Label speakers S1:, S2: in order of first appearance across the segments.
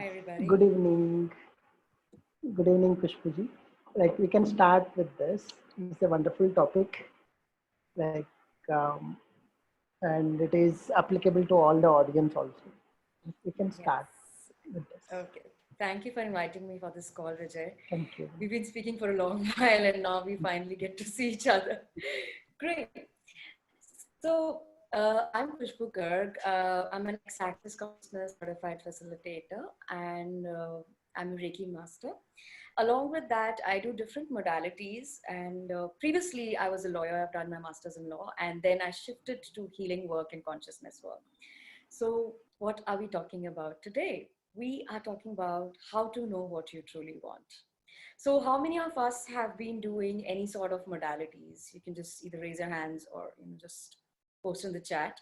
S1: Hi, everybody.
S2: Good evening. Good evening, Khushboo. Like we can start with this. It's a wonderful topic. Like, um, and it is applicable to all the audience also. We can
S1: Yes.
S2: start with this.
S1: Okay. Thank you for inviting me for this call, Vijay.
S2: Thank you.
S1: We've been speaking for a long while and now we finally get to see each other. Great. So, I'm Khushboo Garg. I'm an ex-access consciousness certified facilitator and I'm a Reiki master. Along with that, I do different modalities. And previously, I was a lawyer. I've done my master's in law. And then I shifted to healing work and consciousness work. So, what are we talking about today? We are talking about how to know what you truly want. So, how many of us have been doing any sort of modalities? You can just either raise your hands or just post in the chat.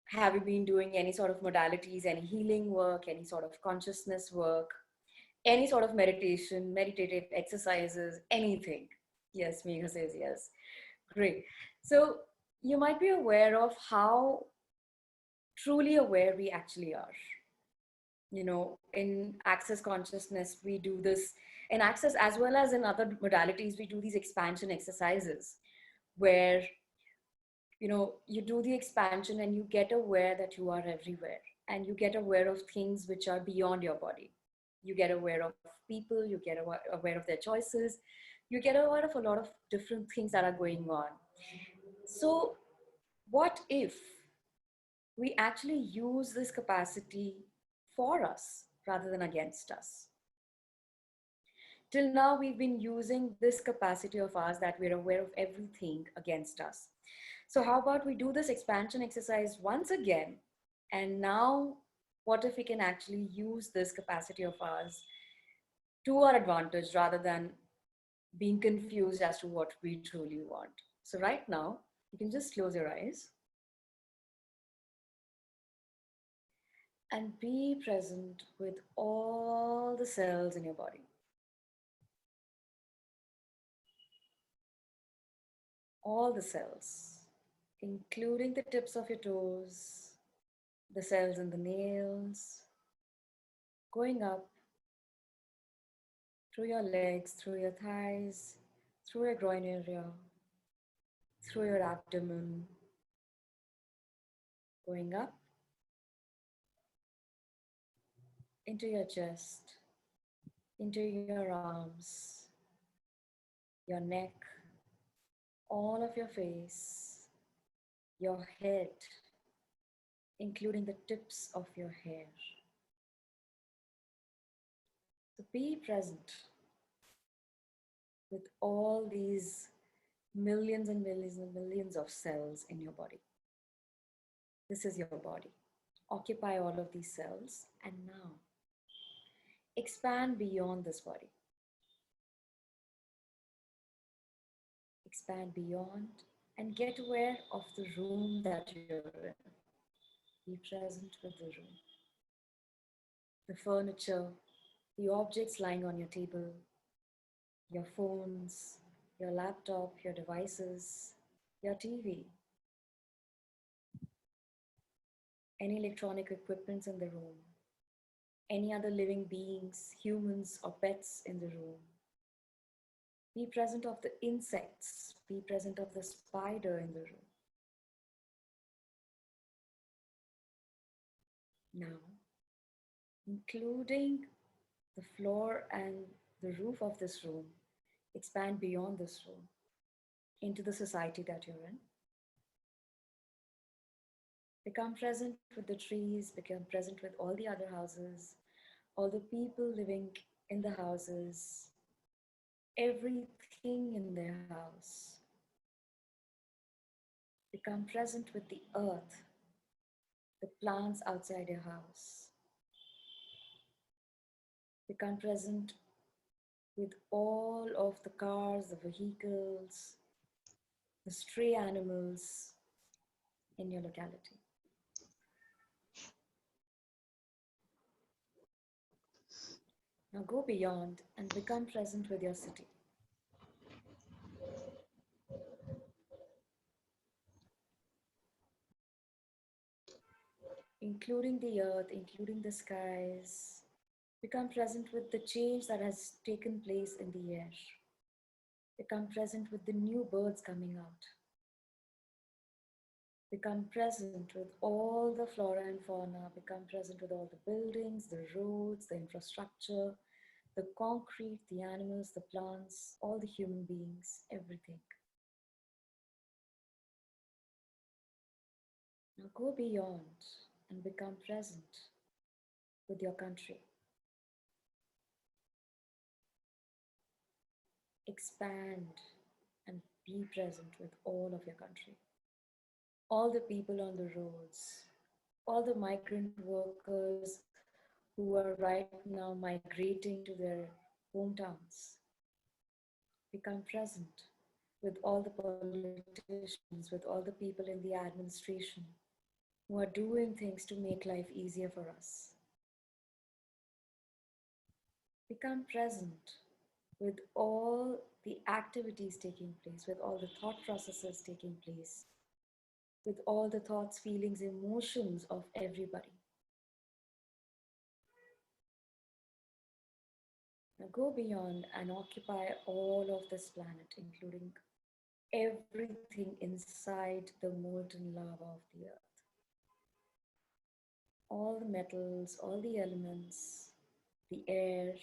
S1: Have you been doing any sort of modalities, any healing work, any sort of consciousness work, any sort of meditation, meditative exercises, anything? Yes, Megha says yes. Great. So, you might be aware of how truly aware we actually are. In access consciousness, we do this in access as well as in other modalities. We do these expansion exercises where, you do the expansion and you get aware that you are everywhere and you get aware of things which are beyond your body. You get aware of people, you get aware of their choices, you get aware of a lot of different things that are going on. So, what if we actually use this capacity for us rather than against us? Till now, we've been using this capacity of ours that we're aware of everything against us. So, how about we do this expansion exercise once again? And now, what if we can actually use this capacity of ours to our advantage rather than being confused as to what we truly want? So, right now, you can just close your eyes and be present with all the cells in your body. All the cells, including the tips of your toes, the cells in the nails, going up through your legs, through your thighs, through your groin area, through your abdomen, going up into your chest, into your arms, your neck, all of your face, your head, including the tips of your hair. So be present with all these millions and millions and millions of cells in your body. This is your body. Occupy all of these cells and now expand beyond this body. Expand beyond and get aware of the room that you're in. Be present with the room, the furniture, the objects lying on your table, your phones, your laptop, your devices, your TV, any electronic equipments in the room, any other living beings, humans or pets in the room. Be present of the insects, be present of the spider in the room. Now, including the floor and the roof of this room, expand beyond this room into the society that you're in. Become present with the trees, become present with all the other houses, all the people living in the houses, everything in their house. Become present with the earth, the plants outside your house. Become present with all of the cars, the vehicles, the stray animals in your locality. Now go beyond and become present with your city. Including the earth, including the skies, Become present with the change that has taken place in the air. Become present with the new birds coming out. Become present with all the flora and fauna. Become present with all the buildings, the roads, the infrastructure, the concrete, the animals, the plants, all the human beings, everything. Now go beyond and become present with your country. Expand and be present with all of your country. All the people on the roads, all the migrant workers who are right now migrating to their hometowns. Become present with all the politicians, with all the people in the administration who are doing things to make life easier for us. Become present with all the activities taking place, with all the thought processes taking place, with all the thoughts, feelings, emotions of everybody. Now go beyond and occupy all of this planet, including everything inside the molten lava of the earth. All the metals, all the elements, the air,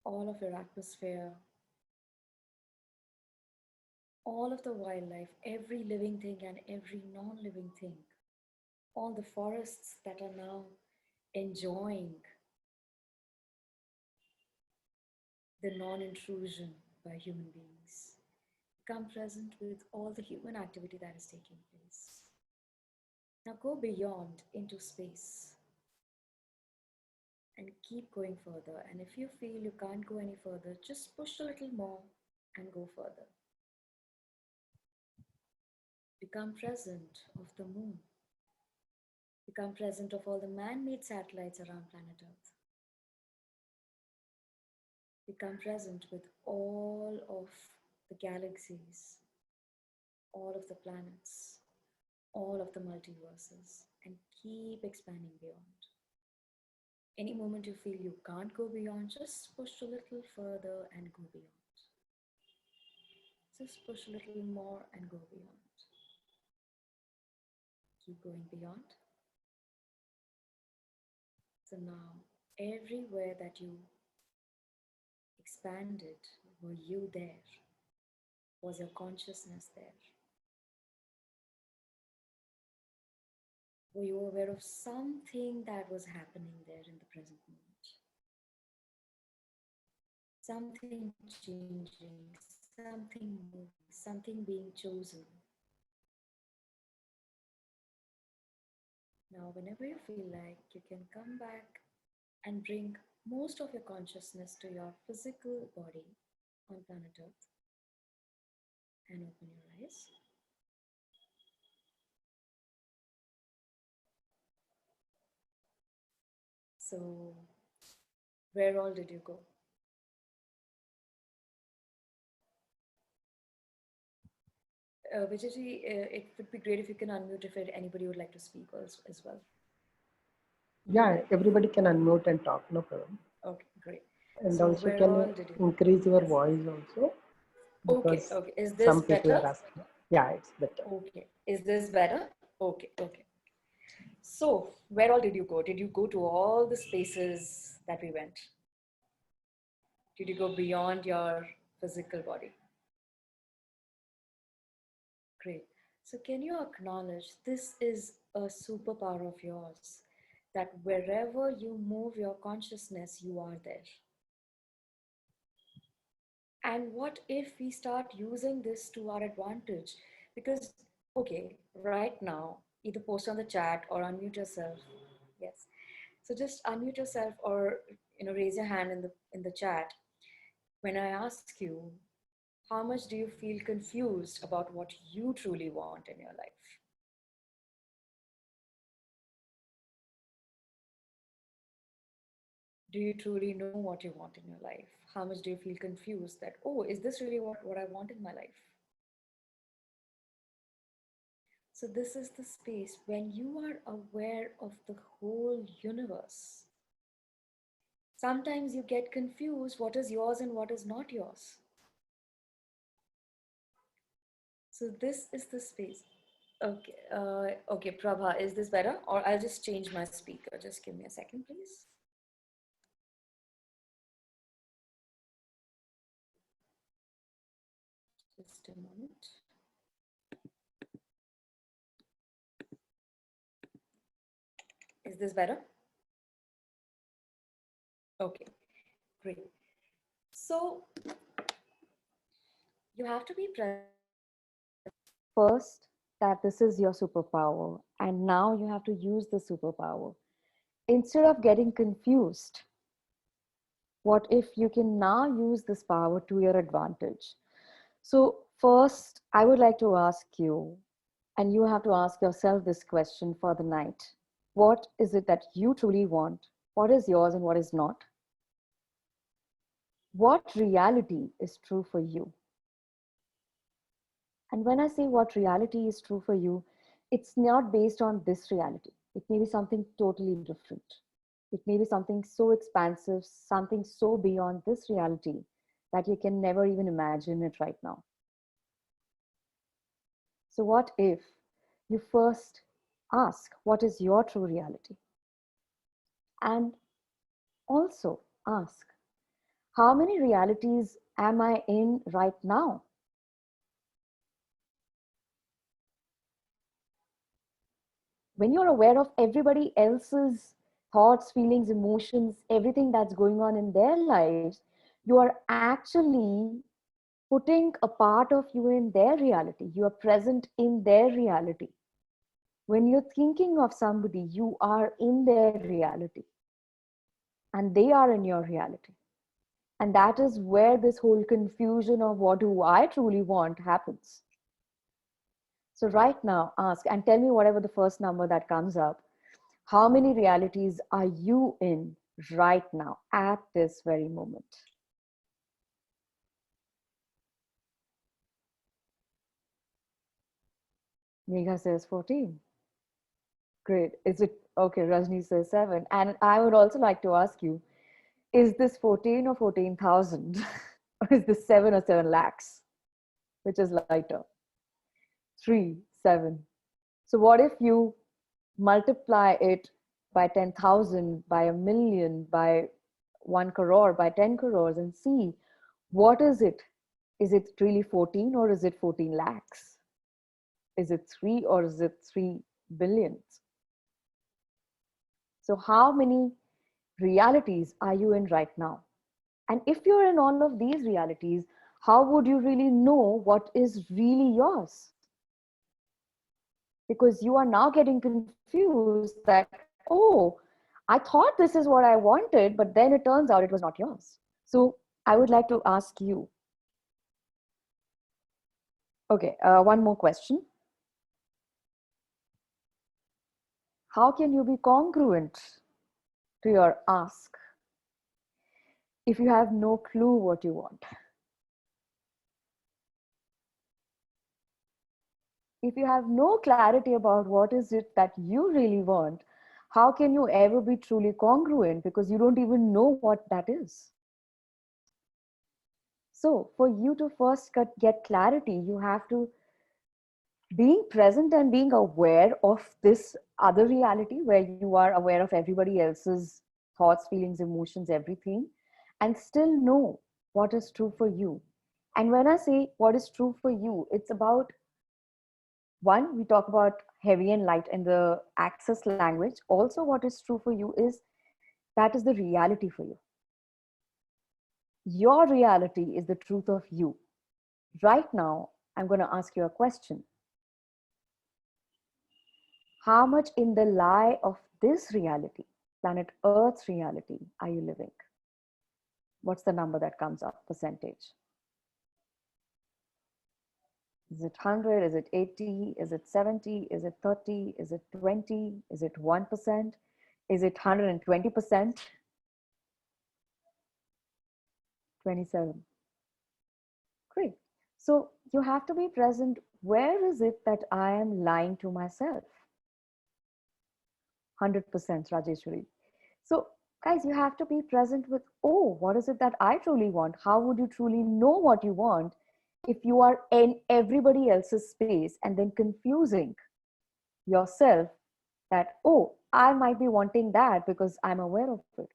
S1: all of your atmosphere, all of the wildlife, every living thing and every non living thing, all the forests that are now enjoying the non intrusion by human beings. Become present with all the human activity that is taking place. Now go beyond into space and keep going further. And if you feel you can't go any further, just push a little more and go further. Become present of the moon. Become present of all the man-made satellites around planet Earth. Become present with all of the galaxies, all of the planets, all of the multiverses, and keep expanding beyond. Any moment you feel you can't go beyond, just push a little further and go beyond. Just push a little more and go beyond. Keep going beyond. So now, everywhere that you expanded, were you there? Was your consciousness there? Were you aware of something that was happening there in the present moment? Something changing, something moving, something being chosen. Now, whenever you feel like, you can come back and bring most of your consciousness to your physical body on planet Earth and open your eyes. So, where all did you go? Vijay, it would be great if you can unmute if anybody would like to speak as well.
S2: Yeah, everybody can unmute and talk, no problem.
S1: Okay, great.
S2: And
S1: So
S2: also,
S1: where
S2: can
S1: all
S2: you
S1: did you go?
S2: increase your
S1: Yes.
S2: voice also?
S1: Okay,
S2: Because
S1: okay. Is this
S2: some people
S1: better?
S2: are asking. Yeah, it's better.
S1: Okay. Is this better? Okay, okay. So, where all did you go? Did you go to all the spaces that we went? Did you go beyond your physical body? Great. So, can you acknowledge this is a superpower of yours that wherever you move your consciousness, you are there? And what if we start using this to our advantage? Because, okay, right now, either post on the chat or unmute yourself. Yes. So just unmute yourself or raise your hand in the chat when I ask you, how much do you feel confused about what you truly want in your life? Do you truly know what you want in your life? How much do you feel confused that, oh, is this really what I want in my life? So this is the space when you are aware of the whole universe. Sometimes you get confused what is yours and what is not yours. So this is the space. Okay, okay, Prabha, is this better? Or I'll just change my speaker. Just give me a second, please. Just a moment. Is this better? Okay, great. So you have to be present first that this is your superpower, and now you have to use the superpower. Instead of getting confused, what if you can now use this power to your advantage? So, first, I would like to ask you, and you have to ask yourself this question for the night. What is it that you truly want? What is yours and what is not? What reality is true for you? And when I say what reality is true for you, it's not based on this reality. It may be something totally different. It may be something so expansive, something so beyond this reality that you can never even imagine it right now. So, what if you first ask, what is your true reality? And also ask, how many realities am I in right now? When you're aware of everybody else's thoughts, feelings, emotions, everything that's going on in their lives, you are actually putting a part of you in their reality. You are present in their reality. When you're thinking of somebody, you are in their reality and they are in your reality. And that is where this whole confusion of what do I truly want happens. So, right now, ask and tell me whatever the first number that comes up. How many realities are you in right now at this very moment? Megha says 14. Great. Is it okay? Rajni says 7. And I would also like to ask you, is this 14 or 14,000? Or is this 7 or 7 lakhs? Which is lighter? 3, 7. So, what if you multiply it by 10,000, by a million, by 1 crore, by 10 crores, and see what is it? Is it really 14 or is it 14 lakhs? Is it 3 or is it 3 billions? So, how many realities are you in right now? And if you're in all of these realities, how would you really know what is really yours? Because you are now getting confused that, oh, I thought this is what I wanted, but then it turns out it was not yours. So I would like to ask you, okay, one more question. How can you be congruent to your ask if you have no clue what you want? If you have no clarity about what is it that you really want, how can you ever be truly congruent because you don't even know what that is? So for you to first get clarity, you have to being present and being aware of this other reality where you are aware of everybody else's thoughts, feelings, emotions, everything, and still know what is true for you. And when I say what is true for you, it's about one, we talk about heavy and light in the access language. Also, what is true for you is that is the reality for you. Your reality is the truth of you. Right now, I'm going to ask you a question. How much in the lie of this reality, planet Earth's reality, are you living? What's the number that comes up, percentage? Is it 100? Is it 80? Is it 70? Is it 30? Is it 20? Is it 1%? Is it 120%? 27. Great. So you have to be present. Where is it that I am lying to myself? 100%, Rajeshwari. So
S3: Guys, you have to be present with, oh, what is it that I truly want? How would you truly know what you want if you are in everybody else's space and then confusing yourself that, oh, I might be wanting that because I'm aware of it.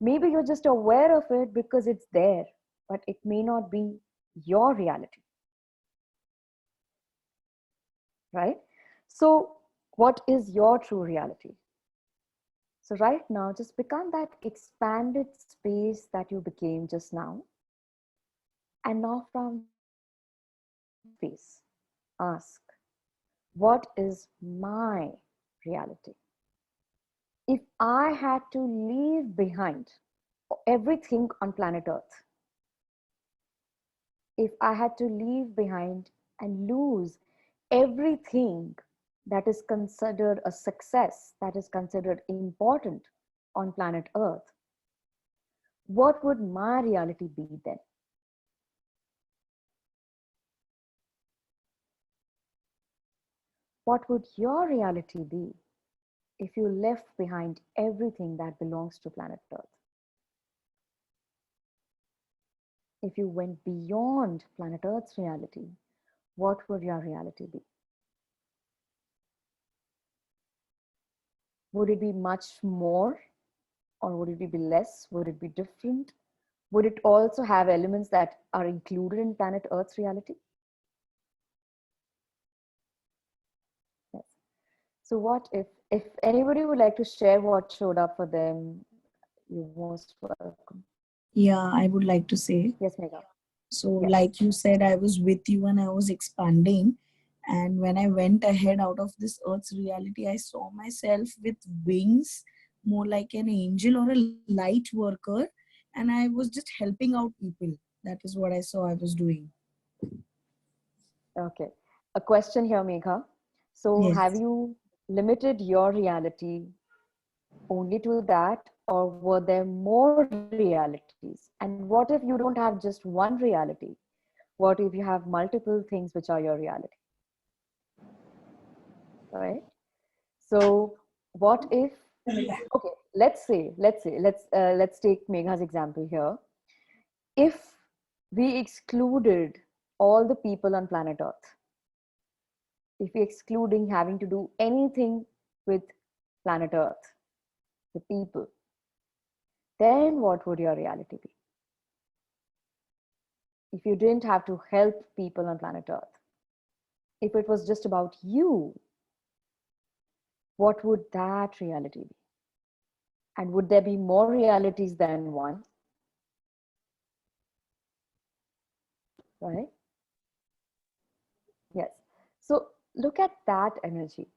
S3: Maybe you're just aware of it because it's there, but it may not be your reality, right? So, what is your true reality? So, right now, just become that expanded space that you became just now. And now, from that space, ask, what is my reality? If I had to leave behind everything on planet Earth, if I had to leave behind and lose everything that is considered a success, that is considered important on planet Earth, what would my reality be then? What would your reality be if you left behind everything that belongs to planet Earth? If you went beyond planet Earth's reality, what would your reality be? Would it be much more, or would it be less? Would it be different? Would it also have elements that are included in planet Earth's reality? Yes. So what if anybody would like to share what showed up for them, you're most welcome.
S4: Yeah, I would like to say.
S3: Yes, Megha.
S4: So,
S3: Yes.
S4: like you said, I was with you and I was expanding. And when I went ahead out of this earth's reality, I saw myself with wings, more like an angel or a light worker. And I was just helping out people. That is what I saw I was doing.
S3: Okay. A question here, Megha. So have
S4: Yes.
S3: you limited your reality only to that, or were there more realities? And what if you don't have just one reality? What if you have multiple things which are your reality? Right? So what if, okay, let's take Megha's example here. If we excluded all the people on planet Earth, if we excluding having to do anything with planet Earth, the people, then what would your reality be? If you didn't have to help people on planet Earth, if it was just about you, what would that reality be? And would there be more realities than one? Right? Yes. So look at that energy.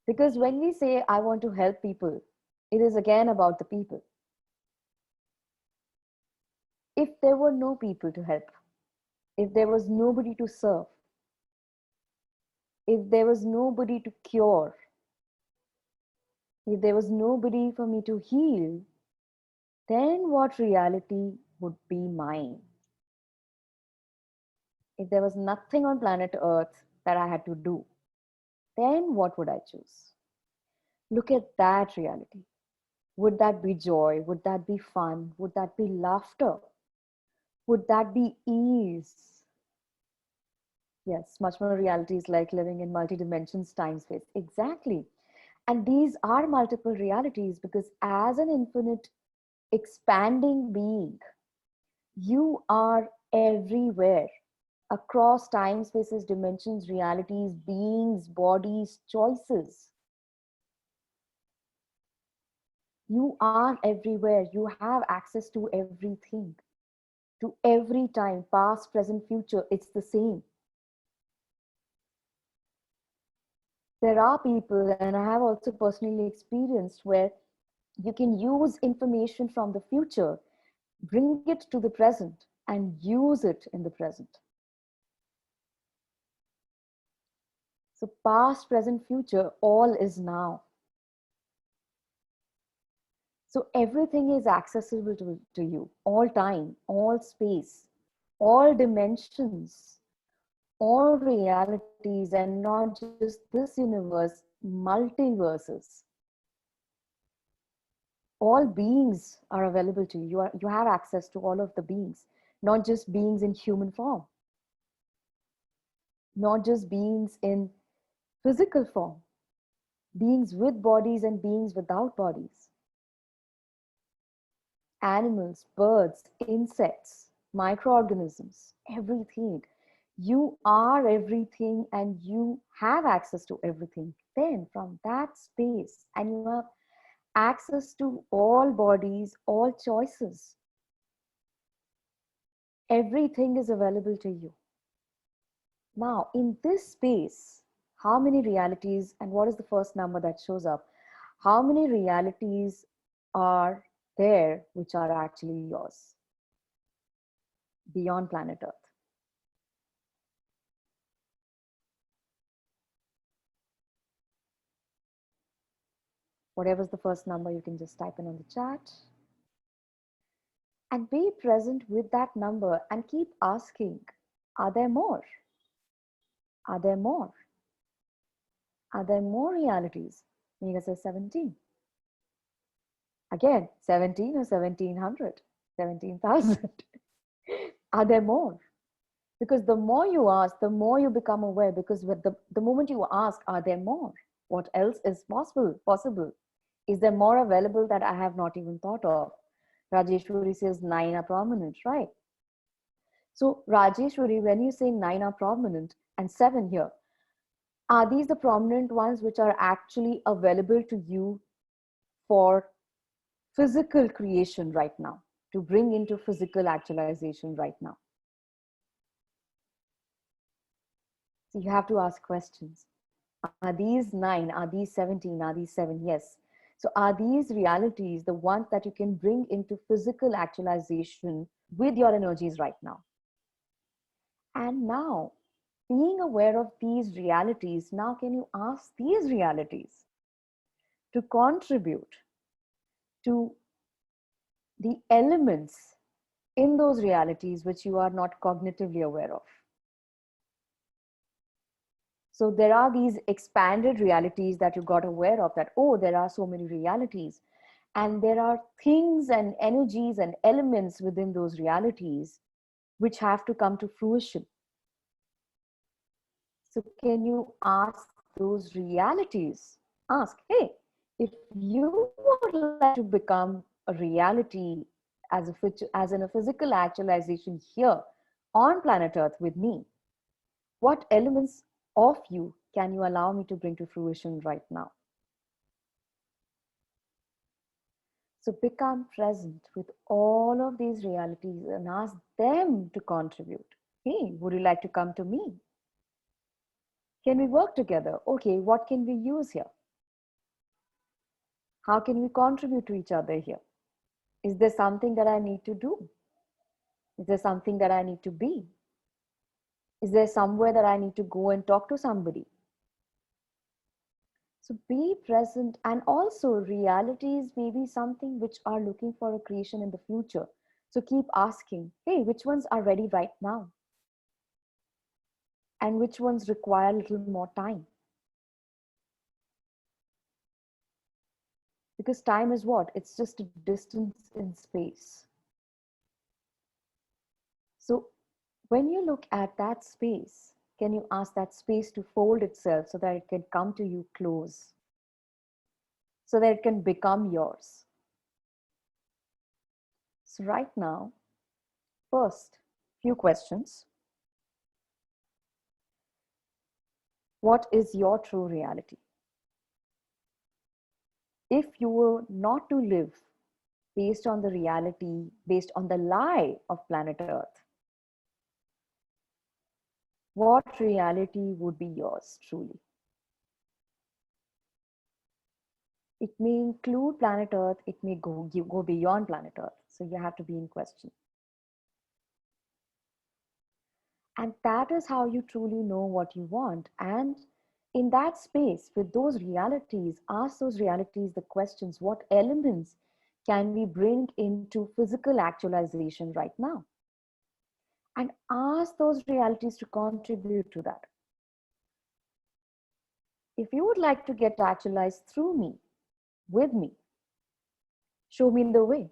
S3: Because when we say, I want to help people, it is again about the people. If there were no people to help, if there was nobody to serve, if there was nobody to cure, if there was nobody for me to heal, then what reality would be mine? If there was nothing on planet Earth that I had to do, then what would I choose? Look at that reality. Would that be joy? Would that be fun? Would that be laughter? Would that be ease? Yes, much more realities like living in multi dimensions, time, space. Exactly. And these are multiple realities because, as an infinite expanding being, you are everywhere across time, spaces, dimensions, realities, beings, bodies, choices. You are everywhere. You have access to everything, to every time, past, present, future. It's the same. There are people, and I have also personally experienced, where you can use information from the future, bring it to the present, and use it in the present. So, past, present, future, all is now. So, everything is accessible to you, all time, all space, all dimensions, all realities, and not just this universe, multiverses. All beings are available to you. You have access to all of the beings, not just beings in human form, not just beings in physical form, beings with bodies and beings without bodies, animals, birds, insects, microorganisms, everything. You are everything and you have access to everything. Then from that space, and you have access to all bodies, all choices. Everything is available to you. Now, in this space, how many realities, and what is the first number that shows up? How many realities are there which are actually yours beyond planet Earth? Whatever's the first number, you can just type in on the chat. And be present with that number and keep asking, are there more? Are there more? Are there more realities? Mega says 17. Again, 17 or 1700, 17,000. Are there more? Because the more you ask, the more you become aware. Because with the moment you ask, are there more? What else is possible? Is there more available that I have not even thought of? Rajeshwari says 9 are prominent, right? So Rajeshwari, when you say 9 are prominent and 7 here, are these the prominent ones which are actually available to you for physical creation right now, to bring into physical actualization right now? So you have to ask questions. Are these 9? Are these 17? Are these 7? Yes. So are these realities the ones that you can bring into physical actualization with your energies right now? And now, being aware of these realities, now can you ask these realities to contribute to the elements in those realities which you are not cognitively aware of? So there are these expanded realities that you got aware of, that, oh, there are so many realities. And there are things and energies and elements within those realities which have to come to fruition. So can you ask those realities? Ask, hey, if you would like to become a reality as in a physical actualization here on planet Earth with me, what elements of you can you allow me to bring to fruition right now? So become present with all of these realities and ask them to contribute. Hey, would you like to come to me? Can we work together? Okay, what can we use here? How can we contribute to each other here? Is there something that I need to do? Is there something that I need to be? Is there somewhere that I need to go and talk to somebody? So be present, and also realities may be something which are looking for a creation in the future. So keep asking, hey, which ones are ready right now? And which ones require a little more time? Because time is what? It's just a distance in space. So when you look at that space, can you ask that space to fold itself so that it can come to you close, so that it can become yours? So right now, first, few questions. What is your true reality? If you were not to live based on the reality, based on the lie of planet Earth, what reality would be yours truly? It may include planet Earth, it may go beyond planet Earth. So you have to be in question. And that is how you truly know what you want. And in that space, with those realities, ask those realities the questions: what elements can we bring into physical actualization right now? And ask those realities to contribute to that. If you would like to get actualized through me, with me, show me the way.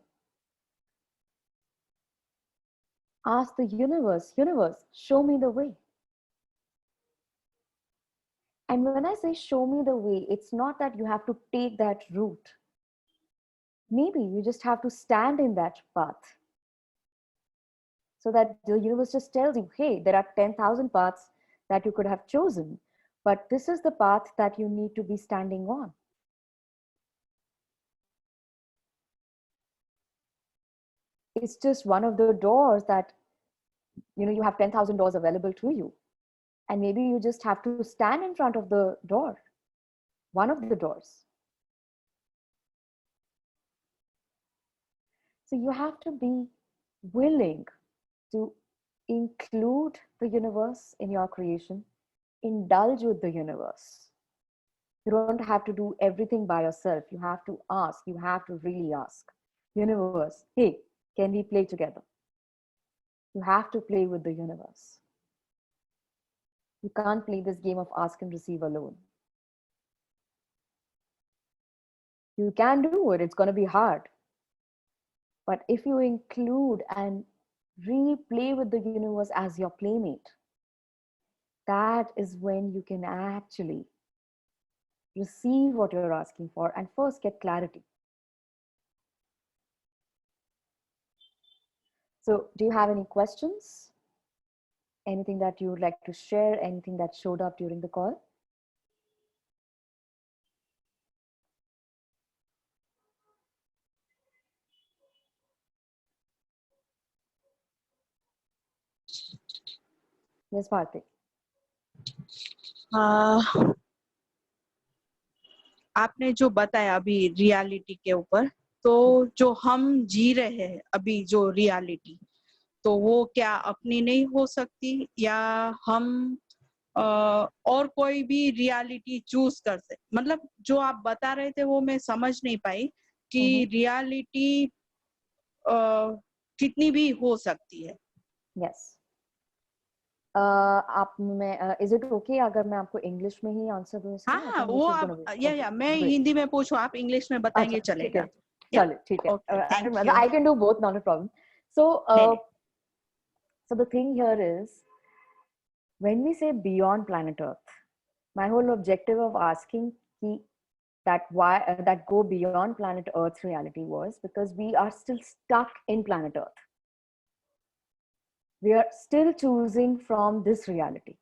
S3: Ask the universe, universe, show me the way. And when I say show me the way, it's not that you have to take that route. Maybe you just have to stand in that path. So that the universe just tells you, hey, there are 10,000 paths that you could have chosen, but this is the path that you need to be standing on. It's just one of the doors that, you have 10,000 doors available to you. And maybe you just have to stand in front of the door, one of the doors. So you have to be willing to include the universe in your creation, indulge with the universe. You don't have to do everything by yourself. You have to ask, you have to really ask. Universe, hey, can we play together? You have to play with the universe. You can't play this game of ask and receive alone. You can do it, it's going to be hard. But if you include and replay with the universe as your playmate, that is when you can actually receive what you're asking for and first get clarity. So do you have any questions? Anything that you would like to share? Anything that showed up during the call? Yes, Bharti.
S5: आपने जो बताया अभी reality के ऊपर, तो जो हम जी रहे हैं अभी जो रियलिटी, तो वो क्या अपनी नहीं हो सकती, या हम और कोई भी रियलिटी चूज कर सकते? मतलब जो आप बता रहे थे वो मैं समझ नहीं पाई कि रियलिटी कितनी भी हो सकती है.
S3: यस, आप में इज इट ओके अगर मैं आपको इंग्लिश में ही आंसर दूं इसका?
S5: हाँ, वो आप या मैं हिंदी में पूछूं, आप इंग्लिश में बताएंगे चलेगा?
S3: चलो ठीक है, I can do both, not a problem. So the thing here is, when we say beyond planet Earth, my whole objective of asking that go beyond planet Earth's reality was because we are still stuck in planet Earth. We are still choosing from this reality.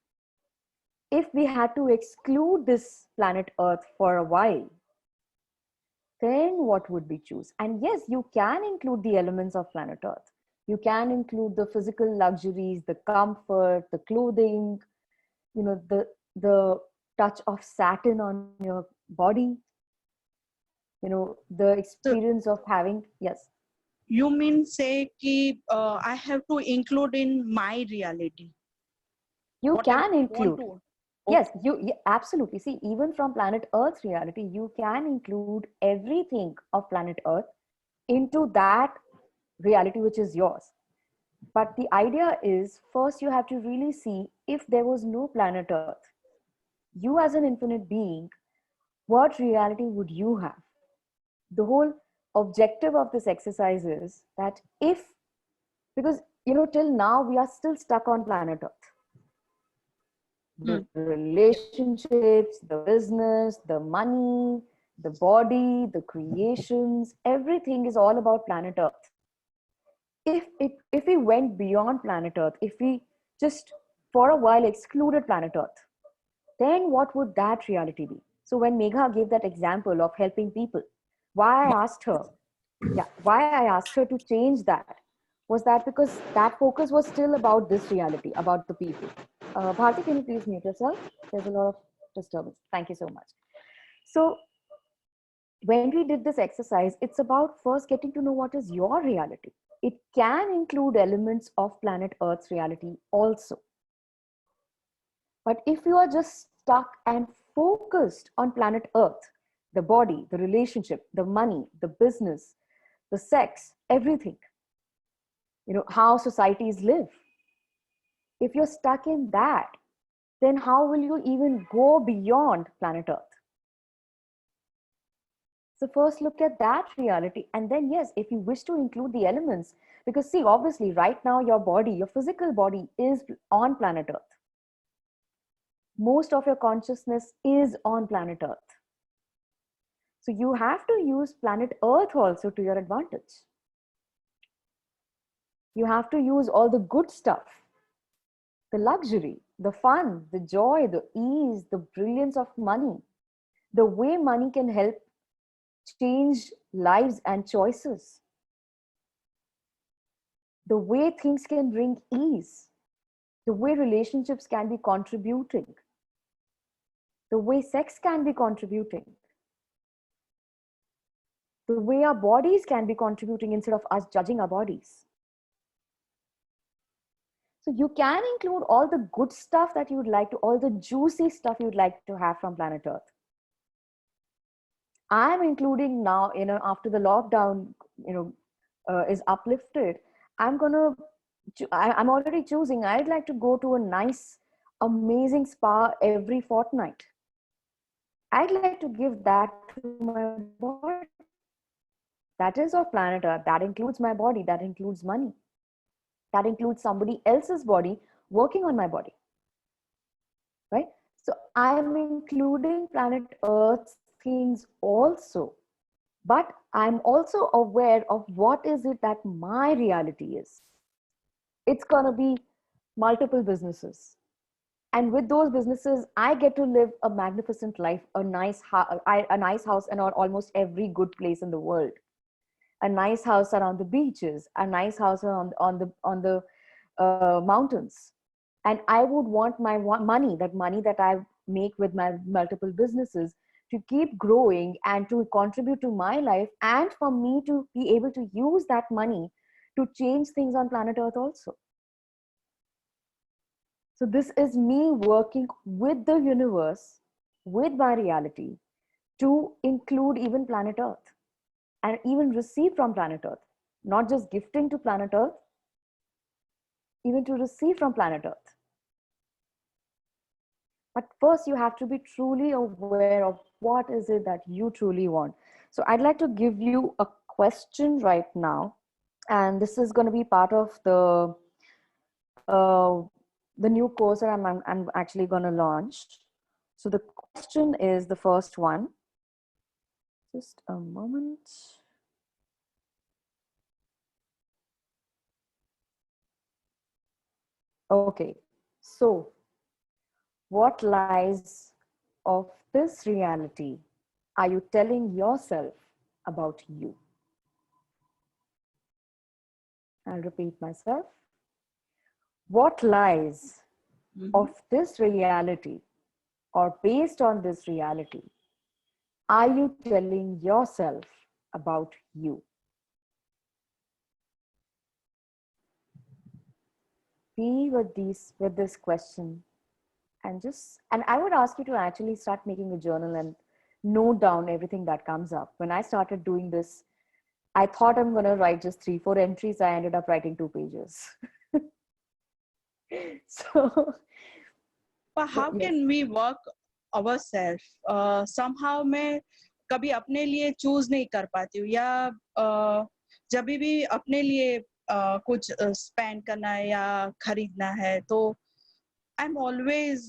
S3: If we had to exclude this planet Earth for a while, then what would we choose? And yes, you can include the elements of planet Earth. You can include the physical luxuries, the comfort, the clothing, the touch of satin on your body, the experience of having, yes.
S5: You mean say कि I have to include in my reality?
S3: You can include. Yes, absolutely. See, even from planet Earth's reality, you can include everything of planet Earth into that reality which is yours. But the idea is, first you have to really see, if there was no planet Earth, you as an infinite being, what reality would you have? The whole objective of this exercise is that because till now we are still stuck on planet Earth. The relationships, the business, the money, the body, the creations, everything is all about planet Earth. If we went beyond planet Earth, if we just for a while excluded planet Earth, then what would that reality be? So when Megha gave that example of helping people, why I asked her to change that was that because that focus was still about this reality, about the people. Bharti, can you please mute yourself? There's a lot of disturbance. Thank you so much. So when we did this exercise, it's about first getting to know what is your reality. It can include elements of planet Earth's reality also. But if you are just stuck and focused on planet Earth, the body, the relationship, the money, the business, the sex, everything, how societies live. If you're stuck in that, then how will you even go beyond planet Earth? So first look at that reality, and then yes, if you wish to include the elements, because see, obviously right now your body, your physical body is on planet Earth. Most of your consciousness is on planet Earth. So you have to use planet Earth also to your advantage. You have to use all the good stuff, the luxury, the fun, the joy, the ease, the brilliance of money, the way money can help change lives and choices, the way things can bring ease, the way relationships can be contributing, the way sex can be contributing, the way our bodies can be contributing instead of us judging our bodies. So you can include all the good stuff that you would like to, all the juicy stuff you'd like to have from planet Earth. I'm including now, after the lockdown, is uplifted, I'm already choosing, I'd like to go to a nice, amazing spa every fortnight. I'd like to give that to my body. That is of planet Earth. That includes my body. That includes money. That includes somebody else's body working on my body. Right? So I'm including planet Earth's things also. But I'm also aware of what is it that my reality is. It's going to be multiple businesses. And with those businesses, I get to live a magnificent life, a nice house in almost every good place in the world, a nice house around the beaches, a nice house on the mountains. And I would want my money that I make with my multiple businesses to keep growing and to contribute to my life, and for me to be able to use that money to change things on planet Earth also. So this is me working with the universe, with my reality, to include even planet Earth and even receive from planet Earth, not just gifting to planet Earth, even to receive from planet Earth. But first you have to be truly aware of what is it that you truly want. So I'd like to give you a question right now, and this is going to be part of the new course that I'm actually going to launch. So the question is the first one. Just a moment. Okay, so what lies of this reality are you telling yourself about you? I'll repeat myself. What lies of this reality, or based on this reality, are you telling yourself about you? Be with this question, and I would ask you to actually start making a journal and note down everything that comes up. When I started doing this, I thought I'm going to write just 3-4 entries. I ended up writing 2 pages. So,
S5: but how can we work ourselves? Somehow मैं कभी अपने लिए choose नहीं कर पाती हूँ, या जब भी अपने लिए कुछ स्पेंड करना है या खरीदना है, तो I am always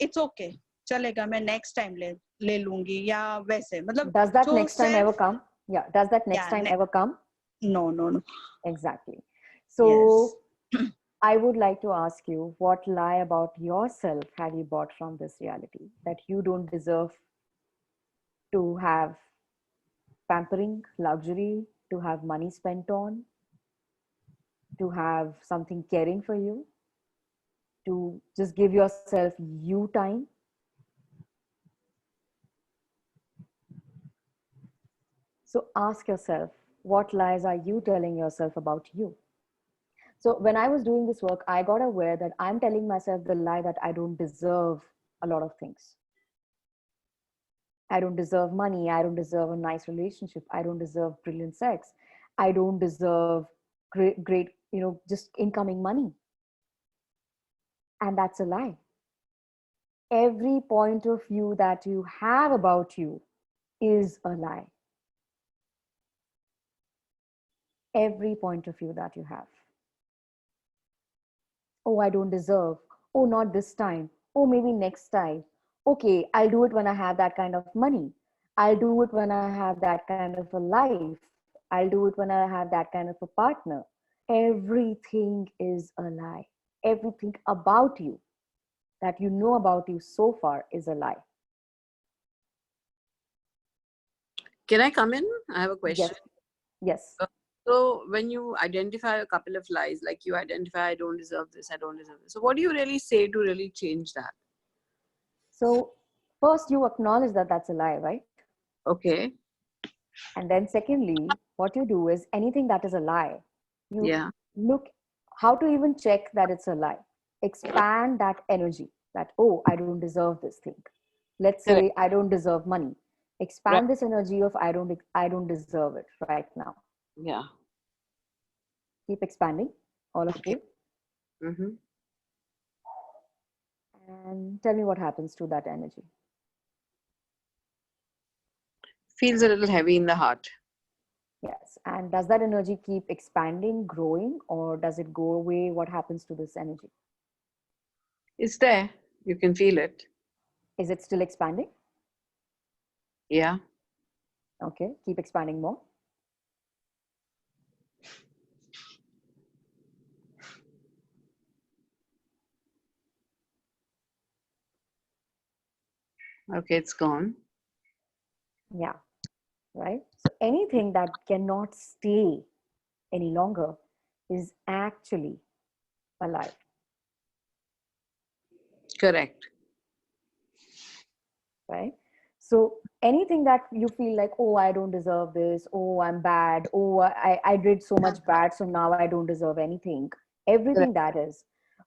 S5: it's okay, चलेगा, मैं नेक्स्ट टाइम ले लूंगी, या वैसे मतलब
S3: does that next time ever come? Yeah, does that next time ever come?
S5: No.
S3: Exactly. So yes. I would like to ask you, what lie about yourself have you bought from this reality that you don't deserve to have pampering, luxury, to have money spent on, to have something caring for you, to just give yourself you time? So ask yourself, what lies are you telling yourself about you? So when I was doing this work, I got aware that I'm telling myself the lie that I don't deserve a lot of things. I don't deserve money. I don't deserve a nice relationship. I don't deserve brilliant sex. I don't deserve great, just incoming money. And that's a lie. Every point of view that you have about you is a lie. Every point of view that you have. Oh, I don't deserve. Oh, not this time. Oh, maybe next time. Okay, I'll do it when I have that kind of money. I'll do it when I have that kind of a life. I'll do it when I have that kind of a partner. Everything is a lie. Everything about you that you know about you so far is a lie.
S6: Can I come in? I have a question.
S3: Yes. Yes.
S6: So when you identify a couple of lies, like you identify, I don't deserve this, I don't deserve this. So what do you really say to really change that?
S3: So first you acknowledge that that's a lie, right?
S6: Okay.
S3: And then secondly, what you do is anything that is a lie, you
S6: Yeah.
S3: look how to even check that it's a lie. Expand that energy that, oh, I don't deserve this thing. Let's
S6: Correct.
S3: say I don't deserve money.
S6: Right.
S3: Expand this energy of I don't deserve it right now.
S6: Yeah.
S3: Keep expanding, all of
S6: Okay.
S3: you.
S6: Mm-hmm.
S3: And tell me what happens to that energy.
S6: Feels a little heavy in the heart.
S3: Yes. And does that energy keep expanding, growing, or does it go away? What happens to this energy?
S6: It's there. You can feel it.
S3: Is it still expanding?
S6: Yeah.
S3: Okay. Keep expanding more.
S6: Okay, it's gone.
S3: Yeah. Right. So anything that cannot stay any longer is actually alive.
S6: Correct.
S3: Right. So anything that you feel like, oh, I don't deserve this, oh, I'm bad, oh, I did so much bad, so now I don't deserve anything. Everything
S6: Correct.
S3: that is,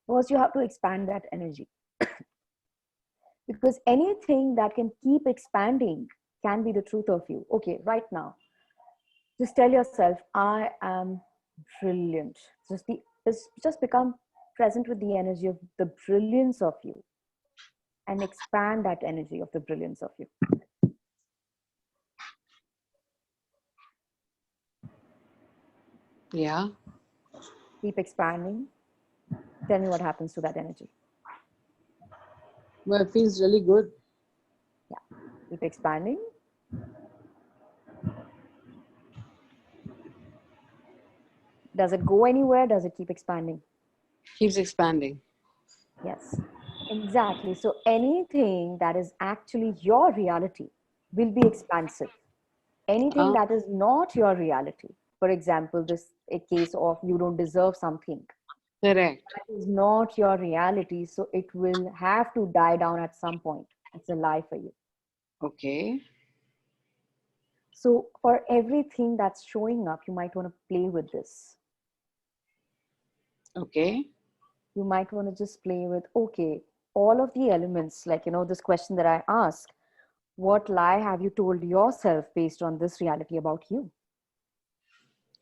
S3: first you have to expand that energy. Because anything that can keep expanding can be the truth of you. Okay, right now, just tell yourself, I am brilliant. Just become present with the energy of the brilliance of you and expand that energy of the brilliance of you.
S6: Yeah.
S3: Keep expanding. Tell me what happens to that energy.
S6: Well, it feels really good.
S3: Yeah. Keep expanding. Does it go anywhere? Does it keep expanding?
S6: Keeps expanding.
S3: Yes. Exactly. So anything that is actually your reality will be expansive. Anything
S6: Oh,
S3: that is not your reality, for example, this a case of you don't deserve something,
S6: correct.
S3: that is not your reality, so it will have to die down at some point. It's a lie for you.
S6: Okay.
S3: So for everything that's showing up, you might want to play with this.
S6: Okay.
S3: You might want to just play with, okay, all of the elements, like, this question that I asked, what lie have you told yourself based on this reality about you?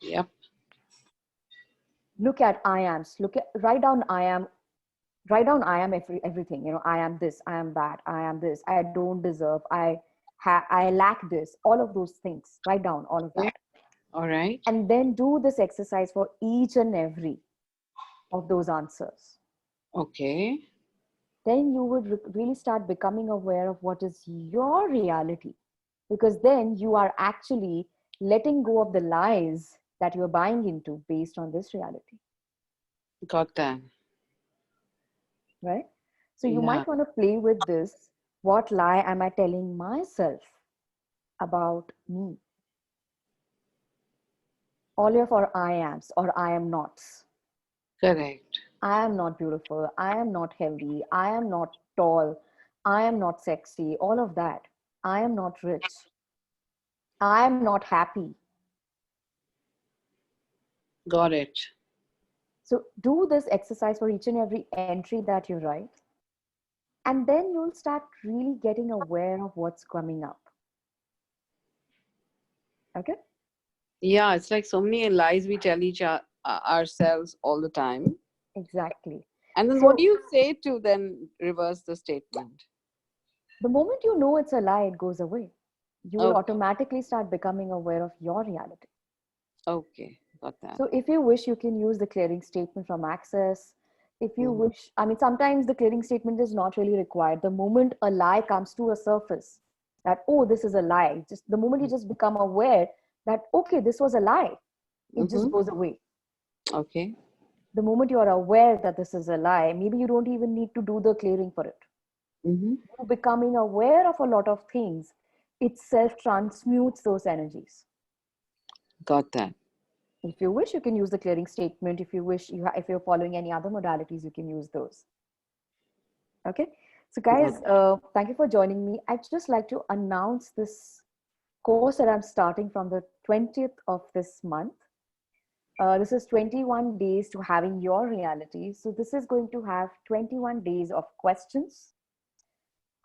S6: Yep.
S3: Look at I ams. Write down I am. Write down I am everything. I am this. I am that. I am this. I don't deserve. I lack this. All of those things. Write down all of
S6: Okay.
S3: that,
S6: All right.
S3: and then do this exercise for each and every of those answers.
S6: Okay.
S3: Then you would really start becoming aware of what is your reality, because then you are actually letting go of the lies that you're buying into based on this reality.
S6: Got that.
S3: Right? So you
S6: Yeah.
S3: might want to play with this. What lie am I telling myself about me? All of our I ams or I am nots.
S6: Correct.
S3: I am not beautiful. I am not healthy. I am not tall. I am not sexy. All of that. I am not rich. I am not happy.
S6: Got it.
S3: So do this exercise for each and every entry that you write. And then you'll start really getting aware of what's coming up. Okay?
S6: Yeah, it's like so many lies we tell ourselves all the time.
S3: Exactly.
S6: And then
S3: So
S6: what do you say to then reverse the statement?
S3: the moment you know it's a lie, it goes away. you will
S6: Okay.
S3: automatically start becoming aware of your reality.
S6: Okay, got that.
S3: So if you wish, you can use the clearing statement from Access. If you wish, I mean, sometimes the clearing statement is not really required. The moment a lie comes to a surface, that, oh, this is a lie, just the moment you just become aware that, okay, this was a lie, it just goes away.
S6: Okay.
S3: The moment you are aware that this is a lie, maybe you don't even need to do the clearing for it. You becoming aware of a lot of things itself transmutes those energies.
S6: Got that.
S3: If you wish, you can use the clearing statement. If you wish, if you're following any other modalities, you can use those. Okay. So guys, thank you for joining me. I'd just like to announce this course that I'm starting from the 20th of this month. This is 21 days to having your reality. So this is going to have 21 days of questions,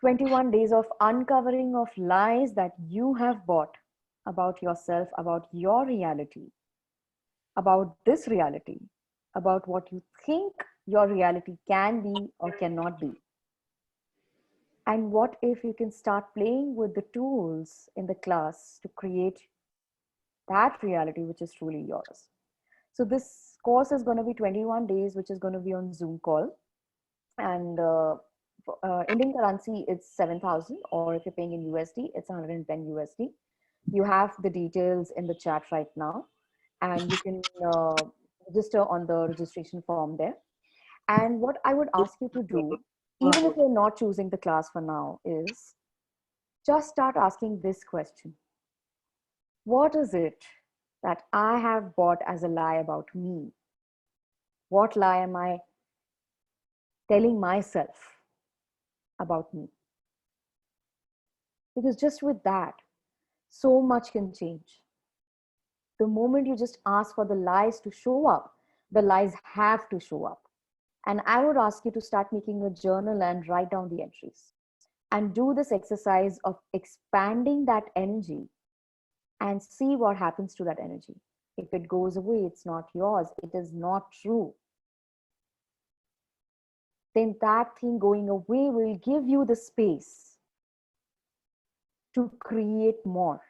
S3: 21 days of uncovering of lies that you have bought about yourself, about your reality, about this reality, about what you think your reality can be or cannot be. And what if you can start playing with the tools in the class to create that reality which is truly yours? So this course is going to be 21 days, which is going to be on Zoom call. And Indian currency, it's 7,000, or if you're paying in USD, it's 110 USD. You have the details in the chat right now, and you can register on the registration form there. And what I would ask you to do, even if you're not choosing the class for now, is just start asking this question. What is it that I have bought as a lie about me? What lie am I telling myself about me? Because just with that, so much can change. The moment you just ask for the lies to show up, the lies have to show up. And I would ask you to start making a journal and write down the entries. And do this exercise of expanding that energy and see what happens to that energy. If it goes away, it's not yours, it is not true. Then that thing going away will give you the space to create more,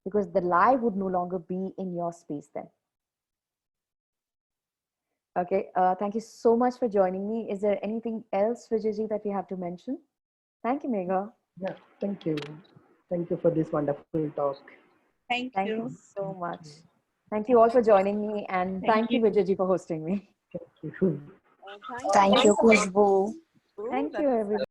S3: because the lie would no longer be in your space then. Okay, thank you so much for joining me. Is there anything else, Vijayji, that we have to mention? Thank you, Megha.
S2: Yeah, thank you. Thank you for this wonderful talk.
S5: Thank
S3: Thank you
S5: you.
S3: so much. Thank you all for joining me, and thank you, Vijayji, for hosting me.
S2: Thank you.
S6: Thank
S4: Thank you, Khushboo.
S3: Thank you, everybody.